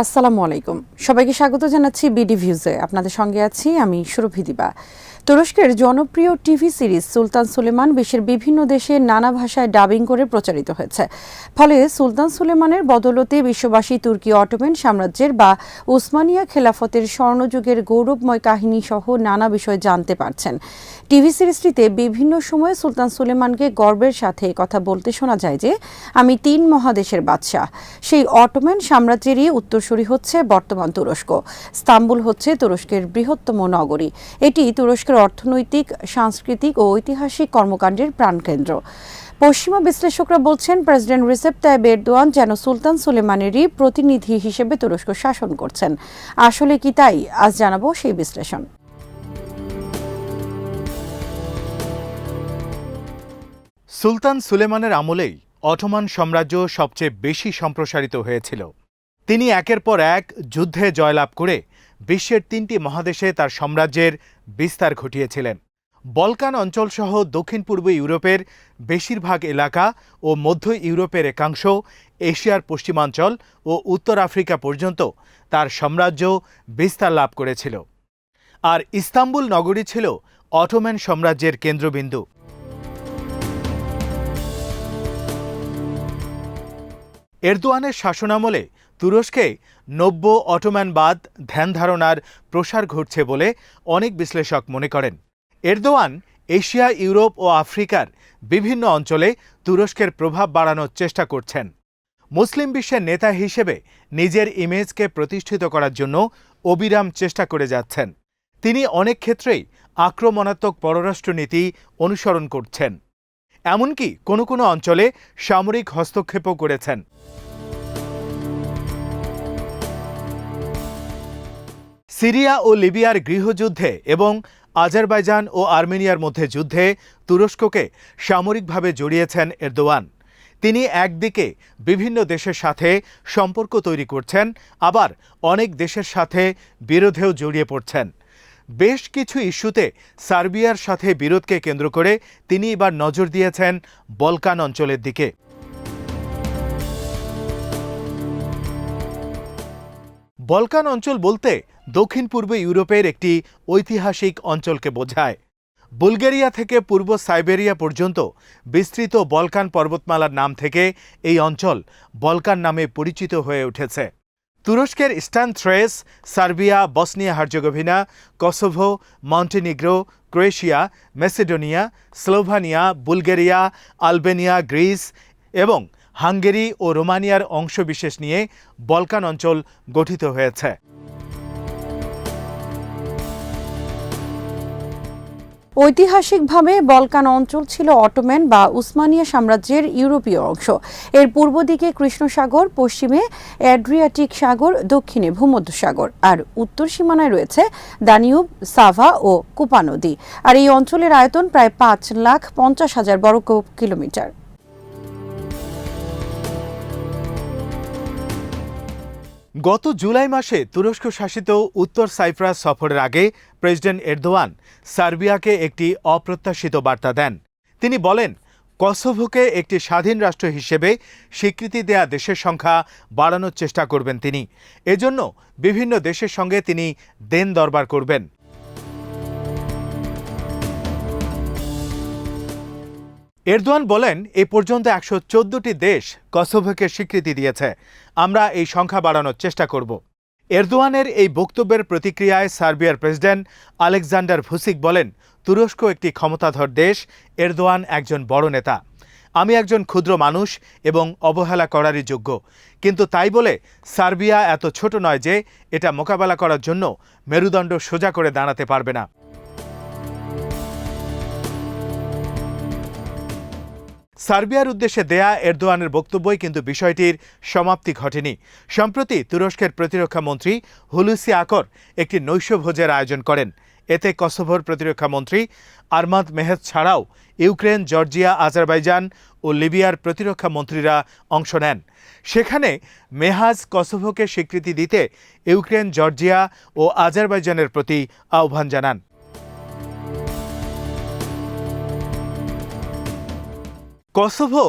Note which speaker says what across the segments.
Speaker 1: আসসালামু আলাইকুম, সবাইকে স্বাগত জানাচ্ছি বিডি ভিউজে। আপনাদের সঙ্গে আছি আমি সুরভি দিবা। তুরস্কের জনপ্রিয় টিভি সিরিজ সুলতান সুলেমান বিশ্বের বিভিন্ন দেশে নানা ভাষায় ডাবিং করে প্রচারিত হয়েছে। ফলে সুলতান সুলেমানের বদৌলতে বিশ্ববাসী তুর্কি অটোমান সাম্রাজ্যের বা উসমানিয়া খেলাফতের স্বর্ণযুগের গৌরবময় কাহিনী সহ নানা বিষয় জানতে পারছেন। টিভি সিরিজটিতে বিভিন্ন সময়ে সুলতান সুলেমানকে গর্বের সাথে কথা বলতে শোনা যায় যে, আমি 3 মহাদেশের বাদশাহ। সেই অটোমান সাম্রাজ্যেরই উত্তরসূরি হচ্ছে বর্তমান তুরস্ক। ইস্তাম্বুল হচ্ছে তুরস্কের বৃহত্তম নগরী। এটি তুরস্কের অর্থনৈতিক, সাংস্কৃতিক ও ঐতিহাসিক কর্মকাণ্ডের প্রাণকেন্দ্র। পশ্চিমা বিশ্লেষকরা বলছেন, প্রেসিডেন্ট রিসেপ তাইয়েপ এরদোয়ান যেন সুলতান সুলেমানেরই প্রতিনিধি হিসেবে তুরস্ক শাসন করছেন। আসলে কি তাই? আজ জানাবো সেই বিশ্লেষণ।
Speaker 2: সুলতান সুলেমানের আমলেই অটোমান সাম্রাজ্য সবচেয়ে বেশি সম্প্রসারিত হয়েছিল। তিনি একের পর এক যুদ্ধে জয়লাভ করে বিশ্বের 3টি মহাদেশে তার সাম্রাজ্যের বিস্তার ঘটিয়েছিলেন। বলকান অঞ্চলসহ দক্ষিণ পূর্ব ইউরোপের বেশিরভাগ এলাকা ও মধ্য ইউরোপের একাংশ, এশিয়ার পশ্চিমাঞ্চল ও উত্তর আফ্রিকা পর্যন্ত তার সাম্রাজ্য বিস্তার লাভ করেছিল। আর ইস্তাম্বুল নগরী ছিল অটোমান সাম্রাজ্যের কেন্দ্রবিন্দু। এরদোয়ানের শাসনামলে তুরস্কে নব্য অটোম্যানবাদ ধ্যান ধারণার প্রসার ঘটছে বলে অনেক বিশ্লেষক মনে করেন। এরদোয়ান এশিয়া, ইউরোপ ও আফ্রিকার বিভিন্ন অঞ্চলে তুরস্কের প্রভাব বাড়ানোর চেষ্টা করছেন। মুসলিম বিশ্বের নেতা হিসেবে নিজের ইমেজকে প্রতিষ্ঠিত করার জন্য অবিরাম চেষ্টা করে যাচ্ছেন। তিনি অনেক ক্ষেত্রেই আক্রমণাত্মক পররাষ্ট্রনীতি অনুসরণ করছেন, এমনকি কোনো কোনো অঞ্চলে সামরিক হস্তক্ষেপও করেছেন। সিরিয়া ও লিবিয়ার গৃহযুদ্ধে এবং আজারবাইজান ও আর্মেনিয়ার মধ্যে যুদ্ধে তুরস্ককে সামরিকভাবে জড়িয়েছেন এরদোয়ান। তিনি একদিকে বিভিন্ন দেশের সাথে সম্পর্ক তৈরি করছেন, আবার অনেক দেশের সাথে বিরোধেও জড়িয়ে পড়ছেন। বেশ কিছু ইস্যুতে সার্বিয়ার সাথে বিরোধকে কেন্দ্র করে তিনি এবার নজর দিয়েছেন বলকান অঞ্চলের দিকে। বলকান অঞ্চল বলতে দক্ষিণ পূর্ব ইউরোপের একটি ঐতিহাসিক অঞ্চলকে বোঝায়। বুলগেরিয়া থেকে পূর্ব সাইবেরিয়া পর্যন্ত বিস্তৃত বলকান পর্বতমালার নাম থেকে এই অঞ্চল বলকান নামে পরিচিত হয়ে উঠেছে। তুরস্কের eastern Thrace, Serbia, Bosnia Herzegovina, Kosovo, Montenegro, Croatia, Macedonia, Slovenia, Bulgaria, Albania, Greece এবং হাঙ্গেরি ও রোমানিয়ার অংশবিশেষ নিয়ে বলকান অঞ্চল গঠিত হয়েছে।
Speaker 1: ঐতিহাসিকভাবে বলকান অঞ্চল ছিল অটোমান বা উসমানিয়া সাম্রাজ্যের ইউরোপীয় অংশ। এর পূর্ব দিকে কৃষ্ণ সাগর, পশ্চিমে অ্যাড্রিয়াটিক সাগর, দক্ষিণে ভূমধ্যসাগর, আর উত্তর সীমানায় রয়েছে দানিউব, সাভা ও কুপা নদী। আর এই অঞ্চলের আয়তন প্রায় 5,50,000 বর্গ কিলোমিটার।
Speaker 2: গত জুলাই মাসে তুরস্ক শাসিত উত্তর সাইপ্রাস সফরের আগে প্রেসিডেন্ট এরদোয়ান সার্বিয়াকে একটি অপ্রত্যাশিত বার্তা দেন। তিনি বলেন, কসোভোকে একটি স্বাধীন রাষ্ট্র হিসেবে স্বীকৃতি দেয়া দেশের সংখ্যা বাড়ানোর চেষ্টা করবেন তিনি। এজন্য বিভিন্ন দেশের সঙ্গে তিনি দেন দরবার করবেন। এরদোয়ান বলেন, এ পর্যন্ত 114টি দেশ কসোভোকে স্বীকৃতি দিয়েছে। আমরা এই সংখ্যা বাড়ানোর চেষ্টা করব। এরদোয়ানের এই বক্তব্যের প্রতিক্রিয়ায় সার্বিয়ার প্রেসিডেন্ট আলেকজান্ডার ভুসিক বলেন, তুরস্ক একটি ক্ষমতাধর দেশ, এরদোয়ান একজন বড় নেতা। আমি একজন ক্ষুদ্র মানুষ এবং অবহেলা করারই যোগ্য, কিন্তু তাই বলে সার্বিয়া এত ছোট নয় যে এটা মোকাবেলা করার জন্য মেরুদণ্ড সোজা করে দাঁড়াতে পারবে না। সার্বিয়ার উদ্দেশ্যে দেয়া এরদোয়ানের বক্তব্যই কিন্তু বিষয়টির সমাপ্তি ঘটেনি। সম্প্রতি তুরস্কের প্রতিরক্ষা মন্ত্রী হুলুসি আকর একটি নৈশভোজের আয়োজন করেন। এতে কসোভোর প্রতিরক্ষা মন্ত্রী আরমাদ মেহেদ ছাড়াও ইউক্রেন, জর্জিয়া, আজারবাইজান ও লিবিয়ার প্রতিরক্ষা মন্ত্রীরা অংশ নেন। সেখানে মেহাজ কসোভোকে স্বীকৃতি দিতে ইউক্রেন, জর্জিয়া ও আজারবাইজানের প্রতি আহ্বান জানান। কসোভো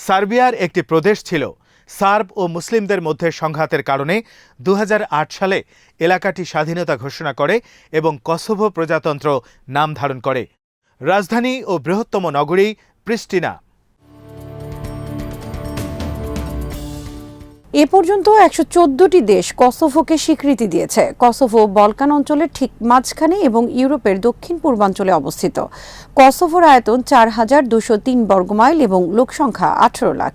Speaker 2: সার্বিয়ার একটি প্রদেশ ছিল, সার্ব ও মুসলিমদের মধ্যে সংঘাতের কারণে 2008 সালে এলাকাটি স্বাধীনতা ঘোষণা করে এবং কসোভো প্রজাতন্ত্র নাম ধারণ করে। রাজধানী ও বৃহত্তম নগরী প্রিস্টিনা।
Speaker 1: এ পর্যন্ত 114টি দেশ কসোভোকে স্বীকৃতি দিয়েছে। কসোভো বলকান অঞ্চলের ঠিক মাঝখানে এবং ইউরোপের দক্ষিণ পূর্বাঞ্চলে অবস্থিত। কসোভোর আয়তন 4,203 বর্গমাইল এবং লোকসংখ্যা 18 লাখ।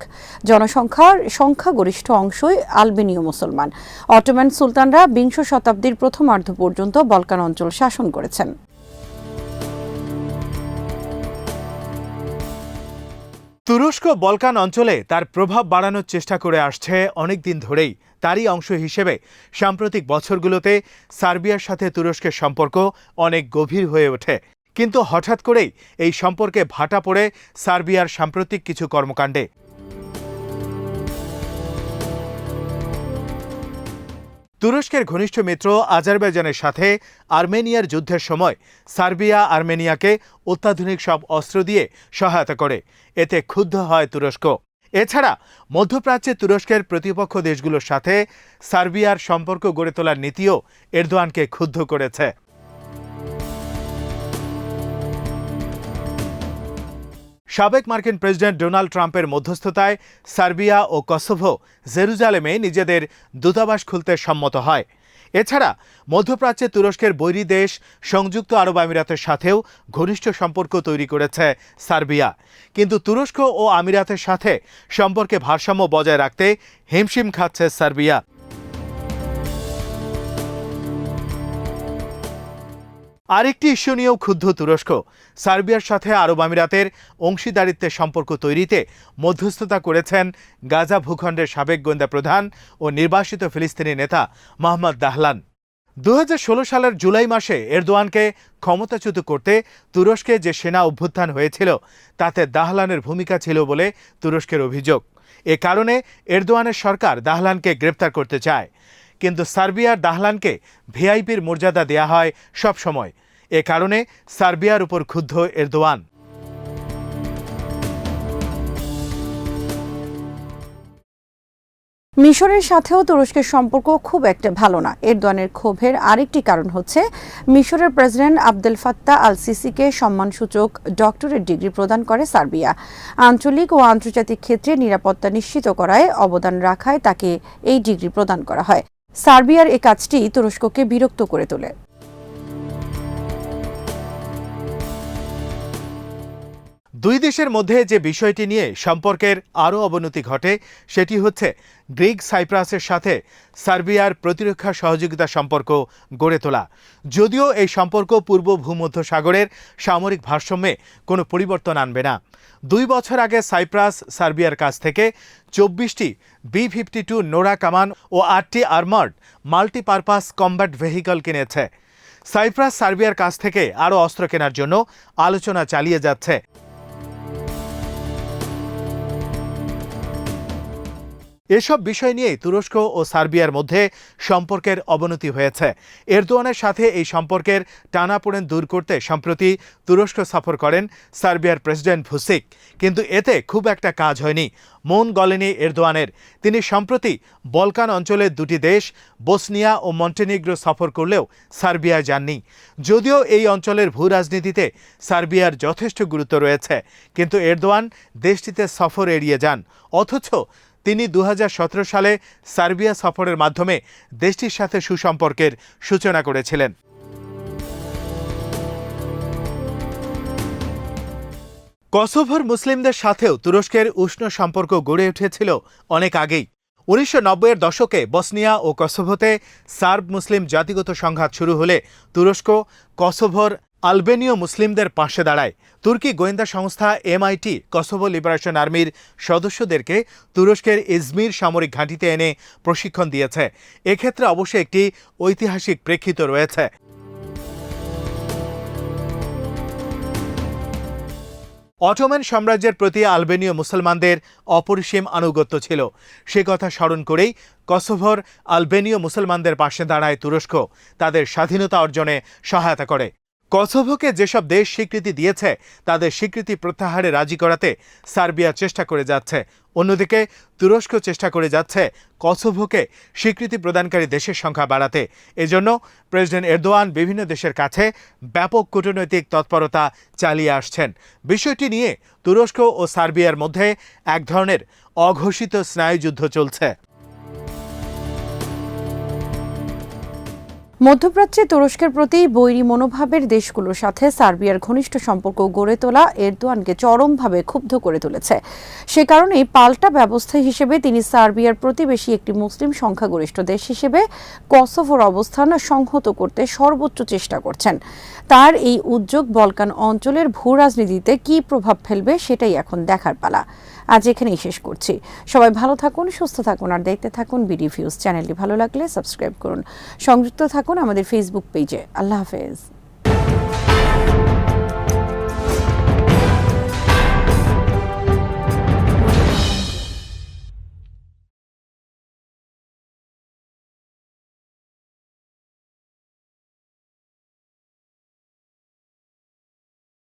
Speaker 1: জনসংখ্যার সংখ্যাগরিষ্ঠ অংশই আলবেনীয় মুসলমান। অটোমান সুলতানরা 20 শতাব্দীর প্রথমার্ধ পর্যন্ত বলকান অঞ্চল শাসন করেছেন।
Speaker 2: তুরস্ক বলকান অঞ্চলে তার প্রভাব বাড়ানোর চেষ্টা করে আসছে অনেক দিন ধরেই। তারই অংশ হিসেবে সাম্প্রতিক বছরগুলোতে সার্বিয়ার সাথে তুরস্কের সম্পর্ক অনেক গভীর হয়ে ওঠে। কিন্তু হঠাৎ করেই এই সম্পর্কে ভাটা পড়ে সার্বিয়ার সাম্প্রতিক কিছু কর্মকাণ্ডে। তুরস্কের ঘনিষ্ঠ মিত্র আজারবাইজানের সাথে আর্মেনিয়ার যুদ্ধের সময় সার্বিয়া আর্মেনিয়াকে অত্যাধুনিক সব অস্ত্র দিয়ে সহায়তা করে। এতে ক্ষুব্ধ হয় তুরস্ক। এছাড়া মধ্যপ্রাচ্যে তুরস্কের প্রতিপক্ষ দেশগুলোর সাথে সার্বিয়ার সম্পর্ক গড়ে তোলার নীতিও এরদোয়ানকে ক্ষুব্ধ করেছে। সাবেক মার্কিন প্রেসিডেন্ট ডোনাল্ড ট্রাম্পের মধ্যস্থতায় সার্বিয়া ও কসোভো জেরুজালেমে নিজেদের দূতাবাস খুলতে সম্মত হয়। এছাড়া মধ্যপ্রাচ্যে তুরস্কের বৈরী দেশ সংযুক্ত আরব আমিরাতের সাথেও ঘনিষ্ঠ সম্পর্ক তৈরি করেছে সার্বিয়া। কিন্তু তুরস্ক ও আমিরাতের সাথে সম্পর্কে ভারসাম্য বজায় রাখতে হিমশিম খাচ্ছে সার্বিয়া। আরেকটি ইস্যু নিয়েও ক্ষুব্ধ তুরস্ক। সার্বিয়ার সাথে আরব আমিরাতের অংশীদারিত্বের সম্পর্ক তৈরিতে মধ্যস্থতা করেছেন গাজা ভূখণ্ডের সাবেক গোয়েন্দা প্রধান ও নির্বাসিত ফিলিস্তিনি নেতা মোহাম্মদ দাহলান। 2016 সালের জুলাই মাসে এরদোয়ানকে ক্ষমতাচ্যুত করতে তুরস্কে যে সেনা অভ্যুত্থান হয়েছিল তাতে দাহলানের ভূমিকা ছিল বলে তুরস্কের অভিযোগ। এ কারণে এরদোয়ানের সরকার দাহলানকে গ্রেপ্তার করতে চায়। কিন্তু সার্বিয়ার দাহলানকে ভিআইপির মর্যাদা দেয়া হয় সব সময়। এ কারণে সার্বিয়ার উপর ক্ষুব্ধ এরদোয়ান।
Speaker 1: মিশরের সাথেও তুরস্কের সম্পর্ক খুব একটা ভালো না। এরদোয়ানের ক্ষোভের আরেকটি কারণ হচ্ছে মিশরের প্রেসিডেন্ট আবদেল ফাত্তাহ আল সিসিকে সম্মানসূচক ডক্টরেট ডিগ্রি প্রদান করে সার্বিয়া। আঞ্চলিক ও আন্তর্জাতিক ক্ষেত্রে নিরাপত্তা নিশ্চিত করায় অবদান রাখায় তাকে এই ডিগ্রি প্রদান করা হয়। সার্বিয়ার এই কাজটি তুরস্ককে বিরক্ত করে তোলে।
Speaker 2: দুই দেশের মধ্যে যে বিষয়টি নিয়ে সম্পর্কের আরও অবনতি ঘটে সেটি হচ্ছে গ্রিক সাইপ্রাসের সাথে সার্বিয়ার প্রতিরক্ষা সহযোগিতা সম্পর্ক গড়ে তোলা। যদিও এই সম্পর্ক পূর্ব ভূমধ্যসাগরের সামরিক ভারসাম্যে কোনো পরিবর্তন আনবে না। 2 বছর আগে সাইপ্রাস সার্বিয়ার কাছ থেকে 24টি B-52 নোরা কামান ও 8টি আর্মার্ড মাল্টিপারপাস কম্ব্যাট ভেহিকল কিনেছে। সাইপ্রাস সার্বিয়ার কাছ থেকে আরও অস্ত্র কেনার জন্য আলোচনা চালিয়ে যাচ্ছে। এসব বিষয় নিয়ে তুরস্ক ও সার্বিয়ার মধ্যে সম্পর্কের অবনতি হয়েছে। এরদোয়ানের সাথে এই সম্পর্কের টানাপোড়েন দূর করতে সম্প্রতি তুরস্ক সফর করেন সার্বিয়ার প্রেসিডেন্ট ভুসিক। কিন্তু এতে খুব একটা কাজ হয়নি। মন গলেনি এরদোয়ানের। তিনি সম্প্রতি বলকান অঞ্চলের 2টি দেশ বসনিয়া ও মন্টেনিগ্রো সফর করলেও সার্বিয়ায় যাননি। যদিও এই অঞ্চলের ভূ রাজনীতিতে সার্বিয়ার যথেষ্ট গুরুত্ব রয়েছে, কিন্তু এরদোয়ান দেশটিতে সফর এড়িয়ে যান। অথচ তিনি 2017 সালে সার্বিয়া সফরের মাধ্যমে দেশটির সাথে সুসম্পর্কের সূচনা করেছিলেন। কসোভোর মুসলিমদের সাথেও তুরস্কের উষ্ণ সম্পর্ক গড়ে উঠেছিল অনেক আগেই। 1990-এর দশকে বসনিয়া ও কসোভোতে সার্ব মুসলিম জাতিগত সংঘাত শুরু হলে তুরস্ক কসোভোর আলবেনীয় মুসলিমদের পাশে দাঁড়ায়। তুর্কি গোয়েন্দা সংস্থা MIT কসোভো লিবারেশন আর্মির সদস্যদেরকে তুরস্কের ইজমির সামরিক ঘাঁটিতে এনে প্রশিক্ষণ দিয়েছে। এক্ষেত্রে অবশ্যই একটি ঐতিহাসিক প্রেক্ষিত রয়েছে। অটোমান সাম্রাজ্যের প্রতি আলবেনীয় মুসলমানদের অপরিসীম আনুগত্য ছিল। সে কথা স্মরণ করেই কসোভোর আলবেনীয় মুসলমানদের পাশে দাঁড়ায় তুরস্ক, তাদের স্বাধীনতা অর্জনে সহায়তা করে। কসোভোকে যেসব দেশ স্বীকৃতি দিয়েছে তাদের স্বীকৃতি প্রত্যাহারে রাজি করাতে সার্বিয়া চেষ্টা করে যাচ্ছে। অন্যদিকে তুরস্ক চেষ্টা করে যাচ্ছে কসোভোকে স্বীকৃতি প্রদানকারী দেশের সংখ্যা বাড়াতে। এজন্য প্রেসিডেন্ট এরদোয়ান বিভিন্ন দেশের কাছে ব্যাপক কূটনৈতিক তৎপরতা চালিয়ে আসছেন। বিষয়টি নিয়ে তুরস্ক ও সার্বিয়ার মধ্যে এক ধরনের অঘোষিত স্নায়ুযুদ্ধ চলছে।
Speaker 1: মধ্যপ্রাচ্যে তুরস্কের প্রতি বৈরী মনোভাবের দেশগুলোর সাথে সার্বিয়ার ঘনিষ্ঠ সম্পর্ক গড়ে তোলা এরদোয়ানকে চরমভাবে ক্ষুব্ধ করে তুলেছে। সে কারণেই পাল্টা ব্যবস্থা হিসেবে তিনি সার্বিয়ার প্রতিবেশী একটি মুসলিম সংখ্যাগরিষ্ঠ দেশ হিসেবে কসোভোর অবস্থান সংহত করতে সর্বোচ্চ চেষ্টা করছেন। তার এই উদ্যোগ বলকান অঞ্চলের ভূ রাজনীতিতে কী প্রভাব ফেলবে সেটাই এখন দেখার পালা। আজ এখানেই শেষ করছি। সবাই ভালো থাকুন, সুস্থ থাকুন আর দেখতে থাকুন বিডি ভিউজ। চ্যানেলটি ভালো লাগলে সাবস্ক্রাইব করুন। সংযুক্ত থাকুন আমাদের ফেসবুক পেজে। আল্লাহ হাফেজ।